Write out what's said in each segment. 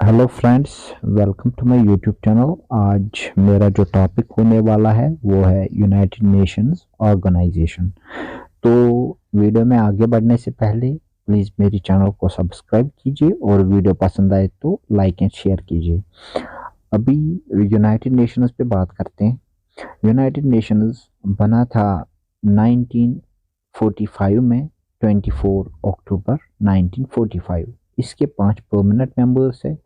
Hello friends, welcome to my YouTube channel. आज मेरा जो टॉपिक होने वाला है वो है यूनाइटेड नेशंस ऑर्गेनाइजेशन। तो वीडियो में आगे बढ़ने से पहले प्लीज़ मेरी चैनल को सब्सक्राइब कीजिए और वीडियो पसंद आए तो लाइक एंड शेयर कीजिए। अभी यूनाइटेड नेशंस पे बात करते हैं। यूनाइटेड नेशंस बना था 1945 में, 24 अक्टूबर 1945। इसके 5 परमानेंट मेंबर्स है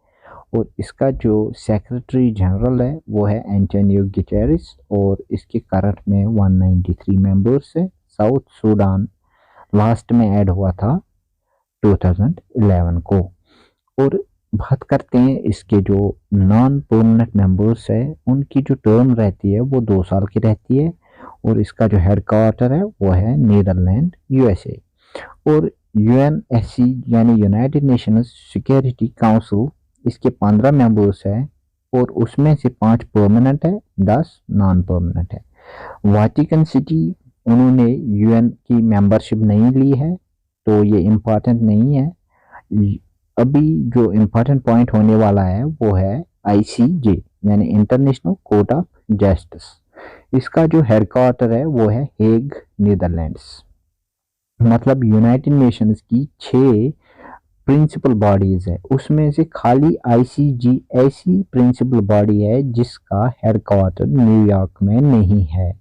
और इसका जो सेक्रेटरी जनरल है वो है एंटोनियो गुटेरेस और इसके करंट में 193 मेंबर्स है। साउथ सूडान लास्ट में ऐड हुआ था 2011 को। और बात करते हैं इसके जो नॉन परमानेंट मेंबर्स है उनकी जो टर्म रहती है वो 2 साल की रहती है और इसका जो हेड क्वार्टर है वो है नीदरलैंड यूएसए। और यूएनएससी यानी यूनाइटेड नेशंस सिक्योरिटी काउंसिल, इसके 15 मेंबर्स है और उसमें से 5 परमानेंट है, 10 नॉन परमानेंट है। वाटिकन सिटी उन्होंने यूएन की मेंबरशिप नहीं ली है तो ये इम्पोर्टेंट नहीं है। अभी जो इम्पोर्टेंट पॉइंट होने वाला है वो है आईसीजे यानी इंटरनेशनल कोर्ट ऑफ जस्टिस। इसका जो हेडक्वार्टर है वो है हेग, नीदरलैंड्स। मतलब यूनाइटेड नेशंस की 6 प्रिंसिपल बॉडीज है, उसमें से खाली आईसीजी ऐसी प्रिंसिपल बॉडी है जिसका हेडक्वार्टर न्यूयॉर्क में नहीं है।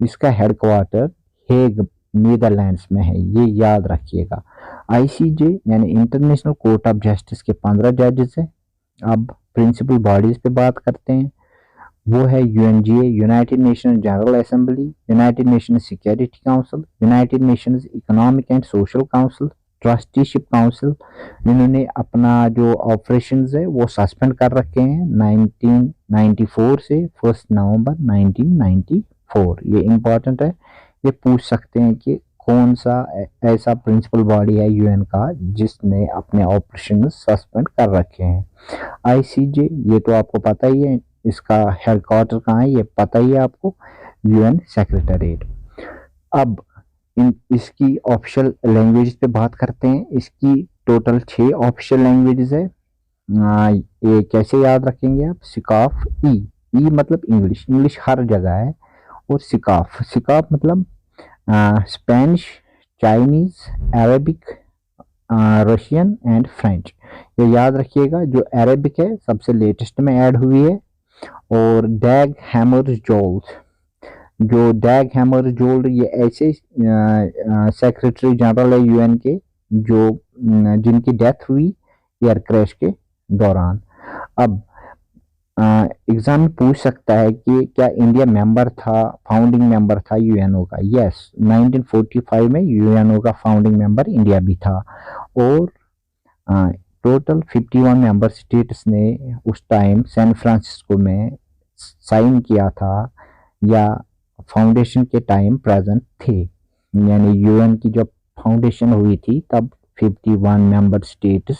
इसका हेडक्वार्टर हेग, नीदरलैंड्स में है, ये याद रखिएगा। आईसीजे यानी इंटरनेशनल कोर्ट ऑफ जस्टिस के 15 जजेस है। अब प्रिंसिपल बॉडीज पे बात करते हैं। वो है UNGA, United Nations general assembly, United Nations security council, United Nations Economic and Social council, trusteeship council. इन्होंने अपना जो ऑपरेशंस है वो सस्पेंड कर रखे हैं 1994 से 1 नवंबर 1994। ये इम्पोर्टेंट है, ये पूछ सकते हैं कि कौन सा ऐसा प्रिंसिपल बॉडी है यूएन का जिसने अपने ऑपरेशन सस्पेंड कर रखे हैं। आईसीजे ये तो आपको पता ही है, इसका हेडक्वार्टर कहाँ है ये पता ही है आपको, यूएन सेक्रेटरीट। अब इसकी ऑफिशियल लैंग्वेज पे बात करते हैं। इसकी टोटल 6 ऑफिशियल लैंग्वेजेस है। ये कैसे याद रखेंगे आप? सिकाफ ई, ई मतलब इंग्लिश, इंग्लिश हर जगह है। और सिकाफ, सिकाफ मतलब Spanish, Chinese, Arabic, Russian and French. ये याद रखिएगा। जो अरेबिक है सबसे लेटेस्ट में ऐड हुई है। और डैग हैमर जोल्स, जो डैग हैमर जोल्ड ये ऐसे सेक्रेटरी जनरल है यूएन के जो जिनकी डेथ हुई एयर क्रैश के दौरान। अब एग्जाम में पूछ सकता है कि क्या इंडिया मेंबर था, फाउंडिंग मेंबर था यूएनओ का? यस, 1945 में यूएनओ का फाउंडिंग मेंबर इंडिया भी था। और टोटल 51 मेंबर स्टेट्स ने उस टाइम सैन फ्रांसिस्को में साइन किया था या फाउंडेशन के टाइम प्रेजेंट थे। यानी यूएन की जब फाउंडेशन हुई थी तब 51 मेंबर स्टेट्स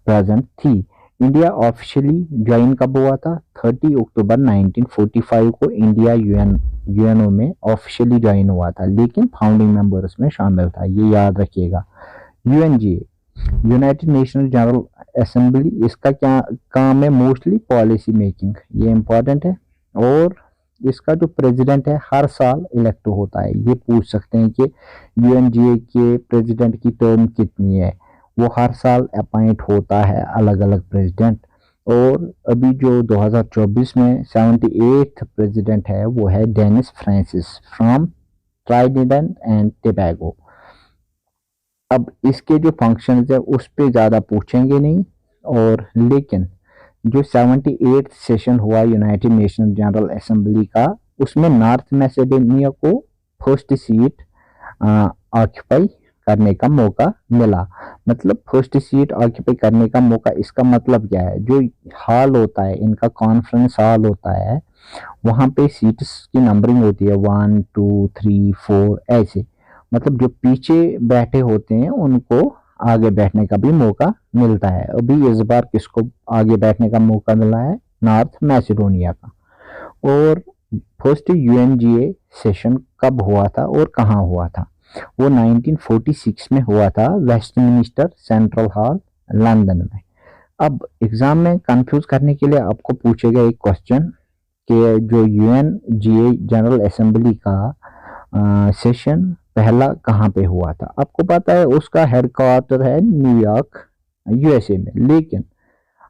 प्रेजेंट थी। इंडिया ऑफिशियली ज्वाइन कब हुआ था? 30 अक्टूबर 1945 को इंडिया यूएनओ में ऑफिशियली ज्वाइन हुआ था, लेकिन फाउंडिंग मेंबर्स में शामिल था, ये याद रखिएगा। UNGA United Nations general assembly, इसका क्या काम है? मोस्टली पॉलिसी मेकिंग, ये इंपॉर्टेंट है। और इसका जो प्रेसिडेंट है हर साल इलेक्ट होता है। ये पूछ सकते हैं कि यूएनजीए के प्रेसिडेंट की टर्म कितनी है? वो हर साल अपॉइंट होता है अलग अलग प्रेसिडेंट। और अभी जो 2024 में 78th प्रेसिडेंट है वो है Dennis Francis from Trinidad and Tobago. अब इसके जो फंक्शंस है उस पे ज़्यादा पूछेंगे नहीं। और लेकिन जो 78th सेशन हुआ यूनाइटेड नेशन जनरल असेंबली का, उसमें नॉर्थ मैसेडोनिया को फर्स्ट सीट ऑक्यूपाई करने का मौका मिला। मतलब फर्स्ट सीट ऑक्यूपाई करने का मौका, इसका मतलब क्या है? जो हॉल होता है इनका, कॉन्फ्रेंस हॉल होता है, वहाँ पे सीट्स की नंबरिंग होती है 1 2 3 4 ऐसे। मतलब जो पीछे बैठे होते हैं उनको आगे बैठने का भी मौका मिलता है। अभी इस बार किसको आगे बैठने का मौका मिला है? नॉर्थ मैसेडोनिया का। और फर्स्ट यूएनजीए सेशन कब हुआ था और कहाँ हुआ था? वो 1946 में हुआ था, वेस्टमिनिस्टर सेंट्रल हॉल लंदन में। अब एग्जाम में कंफ्यूज करने के लिए आपको पूछेगा एक क्वेश्चन कि जो यूएनजीए जनरल असेंबली का सेशन पहला कहाँ पे हुआ था। आपको पता है उसका हेडक्वार्टर है न्यूयॉर्क यूएसए में, लेकिन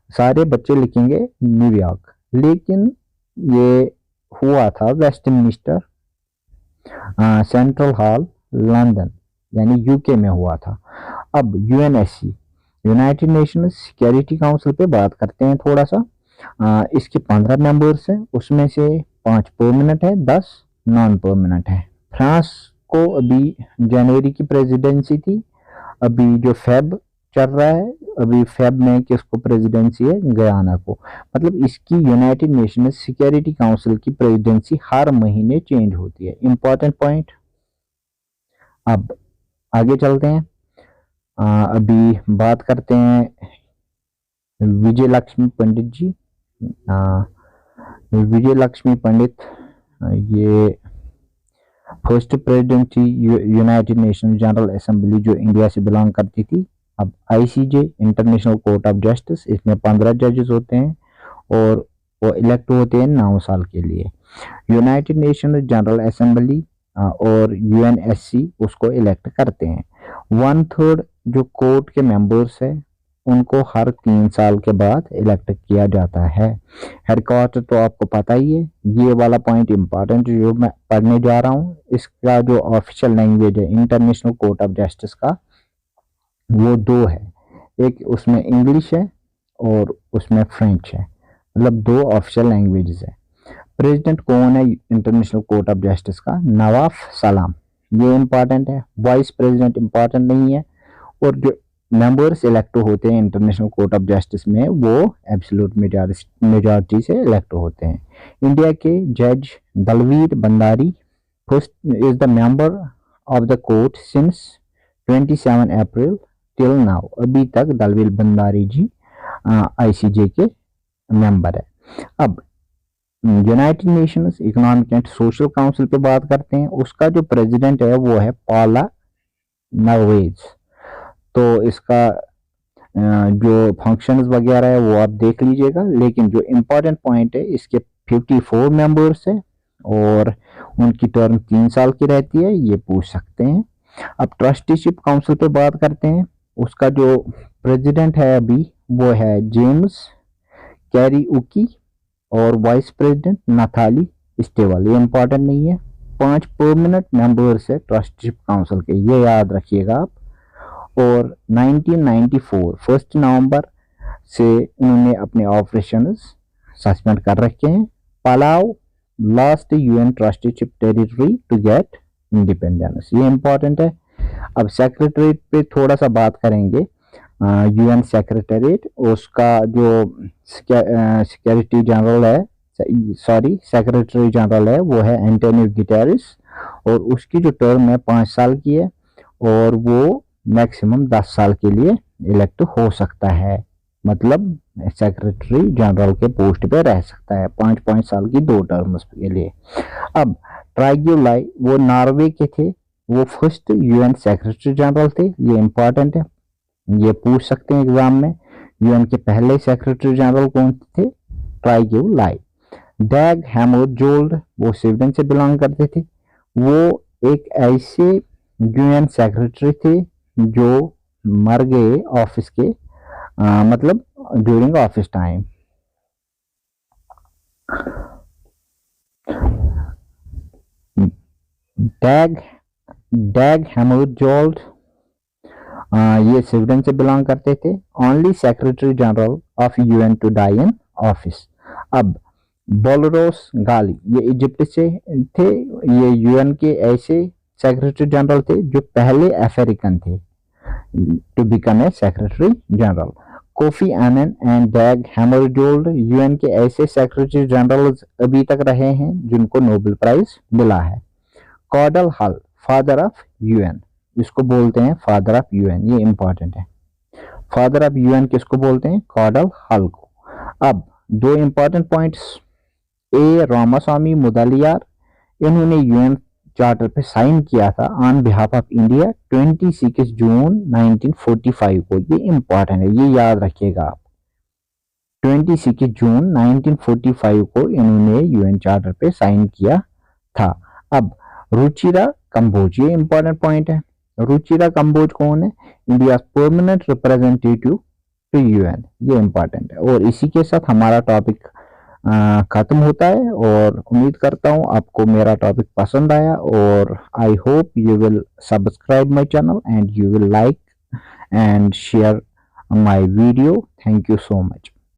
सारे बच्चे लिखेंगे न्यूयॉर्क, लेकिन ये हुआ था वेस्टमिनिस्टर सेंट्रल हॉल लंदन यानी यूके में हुआ था। अब UNSC United Nations security council पे बात करते हैं थोड़ा सा। इसके 15 मेंबर्स हैं, उसमें से 5 परमानेंट है, 10 नॉन परमानेंट है। फ्रांस को अभी जनवरी की प्रेसिडेंसी थी, अभी जो फेब चल रहा है, अभी फेब में किसको प्रेसिडेंसी है, गयाना को। मतलब इसकी यूनाइटेड नेशंस सिक्योरिटी काउंसिल की प्रेसिडेंसी हर महीने चेंज होती है। Important point. अब आगे चलते हैं। अभी बात करते हैं विजय लक्ष्मी पंडित जी। विजय लक्ष्मी पंडित ये फर्स्ट प्रेसिडेंट थी यूनाइटेड नेशन जनरल असेंबली जो इंडिया से बिलोंग करती थी। अब ICJ international court of justice, इसमें 15 जजेस होते हैं और वो इलेक्ट होते हैं 9 साल के लिए। यूनाइटेड नेशन जनरल असेंबली और यूएनएससी उसको इलेक्ट करते हैं। 1/3 जो कोर्ट के मेंबर्स है उनको हर 3 साल के बाद इलेक्ट किया जाता है। हेडक्वार्टर तो आपको पता ही है। ये वाला पॉइंट इंपॉर्टेंट जो मैं पढ़ने जा रहा हूँ, इसका जो ऑफिशियल लैंग्वेज है इंटरनेशनल कोर्ट ऑफ जस्टिस का वो 2 है, एक उसमें इंग्लिश है और उसमें फ्रेंच है, मतलब 2 ऑफिशियल लैंग्वेजेस है। प्रेसिडेंट कौन है इंटरनेशनल कोर्ट ऑफ जस्टिस का? नवाफ सलाम, ये इंपॉर्टेंट है। वाइस प्रेसिडेंट इंपॉर्टेंट नहीं है। और जो मेंबर्स इलेक्ट होते हैं इंटरनेशनल कोर्ट ऑफ जस्टिस में वो एब्सोल्यूट मेजॉरिटी से इलेक्ट होते हैं। इंडिया के जज Dalveer Bhandari first is the member of the court since 27 April till now. अभी तक दलवीर भंडारी जी आईसीजे के मेंबर है। अब United Nations Economic and Social Council पे बात करते हैं। उसका जो प्रेसिडेंट है वो है पॉला नरवेज। तो इसका जो फंक्शंस वगैरह है वो आप देख लीजिएगा, लेकिन जो इम्पोर्टेंट पॉइंट है इसके 54 मेंबर्स है और उनकी टर्म 3 साल की रहती है, ये पूछ सकते हैं। अब ट्रस्टीशिप काउंसिल पे बात करते हैं। उसका जो प्रेसिडेंट है अभी वो है जेम्स कैरीउकी और वाइस प्रेसिडेंट नथाली स्टेवल। ये इंपॉर्टेंट नहीं है। 5 परमानेंट मेंबर्स है ट्रस्टीशिप काउंसिल के, ये याद रखिएगा आप। और 1994 1 नवंबर से उन्होंने अपने ऑपरेशन सस्पेंड कर रखे हैं। Palau last UN trusteeship territory to get independence, ये इंपॉर्टेंट है। अब सेक्रेटरीट पे थोड़ा सा बात करेंगे। यूएन सेक्रेटरीट, उसका जो सिक्योरिटी जनरल है, सॉरी सेक्रेटरी जनरल है वो है एंटोनियो गुटेरेस और उसकी जो टर्म है 5 साल की है और वो मैक्सिमम 10 साल के लिए इलेक्ट हो सकता है। मतलब सेक्रेटरी जनरल के पोस्ट पे रह सकता है 5-5 साल की 2 टर्म्स के लिए। अब ट्राइग्यूलाई वो नॉर्वे के थे, वो फर्स्ट यूएन सेक्रेटरी जनरल थे, ये इंपॉर्टेंट है, ये पूछ सकते हैं एग्जाम में। यूएन के पहले सेक्रेटरी जनरल कौन थे? ट्राइग्यूलाई। डैग हैमरजोल्ड वो स्वीडन से बिलोंग करते थे, वो एक ऐसे यूएन सेक्रेटरी थे जो मर गए ऑफिस के मतलब during office time. Dag Hammarskjold ये स्वीडन से बिलोंग करते थे। Only secretary general of UN to die in office. अब बोलरोस गाली ये इजिप्ट से थे, ये यूएन के ऐसे सेक्रेटरी जनरल थे जो पहले अफ्रीकन थे to become a secretary general. Kofi Annan and Dag Hammarskjold UN के ऐसे सेक्रेटरी जनरल अभी तक रहे हैं जिनको नोबेल प्राइज मिला है। कॉडल हल फादर ऑफ यूएन, इसको बोलते हैं फादर ऑफ यूएन, ये इंपॉर्टेंट है। फादर ऑफ यूएन किसको बोलते हैं? कॉडल हल को। अब 2 इंपॉर्टेंट पॉइंट्स। ए रामास्वामी मुदलियार, इन्होंने यूएन चार्टर पे साइन किया था ऑन बिहाफ ऑफ इंडिया 26 जून 1945 को, ये इंपॉर्टेंट है, ये याद रखिएगा आप। 26 जून 1945 को इन्होंने यूएन चार्टर पे साइन किया था। अब रुचिरा कंबोज, ये इंपॉर्टेंट पॉइंट है। रुचिरा कंबोज कौन है? India permanent representative to UN, ये इंपॉर्टेंट है। और इसी के साथ हमारा टॉपिक खत्म होता है और उम्मीद करता हूँ आपको मेरा टॉपिक पसंद आया, और I hope you will subscribe my channel and you will like and share my video. Thank you so much.